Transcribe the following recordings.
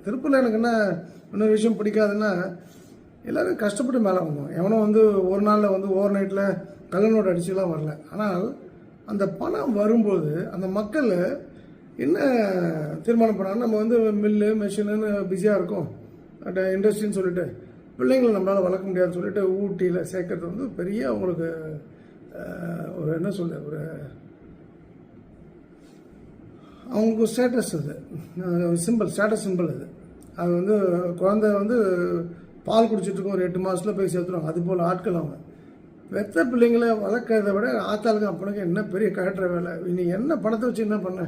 திருப்பூரில் எனக்கு என்ன இன்னொரு விஷயம் பிடிக்காதுன்னா, எல்லோரும் கஷ்டப்பட்டு மேலே வந்தோம். எவனும் வந்து ஒரு நாளில் வந்து ஓவர் நைட்டில் கல்லணோடு அடிச்சுலாம் வரல. ஆனால் அந்த பணம் வரும்போது அந்த மக்கள் என்ன தீர்மானம் பண்ணாங்கன்னா, நம்ம வந்து மில்லு மெஷினுன்னு பிஸியாக இருக்கும், இண்டஸ்ட்ரின்னு சொல்லிட்டு பிள்ளைங்களை நம்மளால் வளர்க்க முடியாதுன்னு சொல்லிட்டு ஊட்டியில் சேர்க்கறது வந்து பெரிய அவங்களுக்கு ஒரு என்ன சொல்ல ஒரு அவங்களுக்கு ஸ்டேட்டஸ் அது சிம்பிள் ஸ்டேட்டஸ் சிம்பிள் அது. அது வந்து குழந்தை வந்து பால் குடிச்சிட்ருக்கோம், ஒரு 8 மாதத்தில் போய் சேர்த்துருவாங்க. அதுபோல் ஆட்கள் அவங்க பெற்ற பிள்ளைங்களை வளர்க்கறத விட ஆத்தாளுக்கு அப்பனுக்கு என்ன பெரிய கட்டுற வேலை. நீ என்ன பணத்தை வச்சு என்ன பண்ண?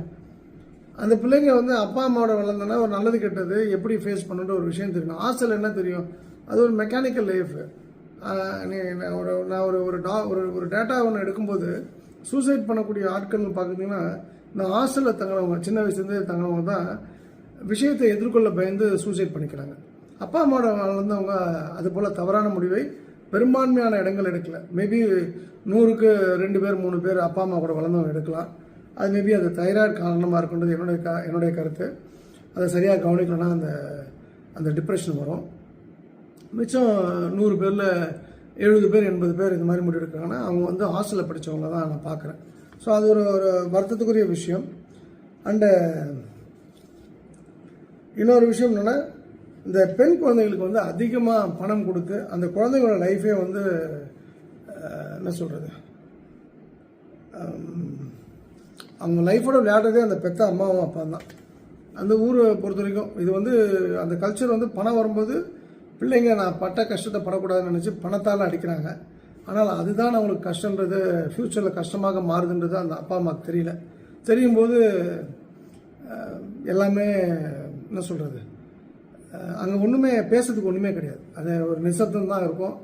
அந்த பிள்ளைங்க வந்து அப்பா அம்மாவோட வளர்ந்தோன்னா ஒரு நல்லது கெட்டது எப்படி ஃபேஸ் பண்ணுன்ற ஒரு விஷயம் தெரியும். ஹாஸ்டல் என்ன தெரியும்? அது ஒரு மெக்கானிக்கல் லைஃபு. நான் ஒரு டேட்டா ஒன்று எடுக்கும்போது சூசைட் பண்ணக்கூடிய ஆட்கள்னு பார்க்குறீங்கன்னா, நான் ஹாஸ்டலில் தங்கினவங்க, சின்ன வயசுலேருந்தே தங்கினவங்க தான் விஷயத்தை எதிர்கொள்ள பயந்து சூசைட் பண்ணிக்கிறாங்க. அப்பா அம்மாவோட வளர்ந்தவங்க அது போல் தவறான முடிவை பெரும்பான்மையான இடங்கள் எடுக்கல. மேபி 100க்கு 2 பேர் 3 பேர் அப்பா அம்மா கூட வளர்ந்தவங்க எடுக்கலாம். அது மேபி அது தைராய்டு காரணமாக இருக்குன்றது என்னுடைய கருத்து. அதை சரியாக கவனிக்கலன்னா அந்த டிப்ரெஷன் வரும். மிச்சம் 100 பேரில் 70 பேர் 80 பேர் இந்த மாதிரி முடிவு எடுக்கிறாங்கன்னா அவங்க வந்து ஹாஸ்டலில் படித்தவங்கள தான் நான் பார்க்குறேன். ஸோ அது ஒரு வருத்தத்துக்குரிய விஷயம். அண்டு இன்னொரு விஷயம் என்னென்னா, இந்த பெண் குழந்தைகளுக்கு வந்து அதிகமாக பணம் கொடுத்து அந்த குழந்தைங்களோட லைஃபே வந்து என்ன சொல்கிறது, அவங்க லைஃபோட விளையாடுறதே அந்த பெற்ற அம்மாவும் அப்பா தான். அந்த ஊரை பொறுத்த வரைக்கும் இது வந்து அந்த கல்ச்சர் வந்து பணம் வரும்போது பிள்ளைங்க நான் பட்ட கஷ்டத்தை படக்கூடாதுன்னு நினச்சி பணத்தால் அடிக்கிறாங்க. ஆனால் அதுதான் அவங்களுக்கு கஷ்டன்றது ஃப்யூச்சரில் கஷ்டமாக மாறுதுன்றது அந்த அப்பா அம்மாவுக்கு தெரியல. தெரியும் போது எல்லாமே என்ன சொல்கிறது, அங்கே ஒன்றுமே பேசுறதுக்கு ஒன்றுமே கிடையாது. அது ஒரு நிசப்தம் தான் இருக்கும்.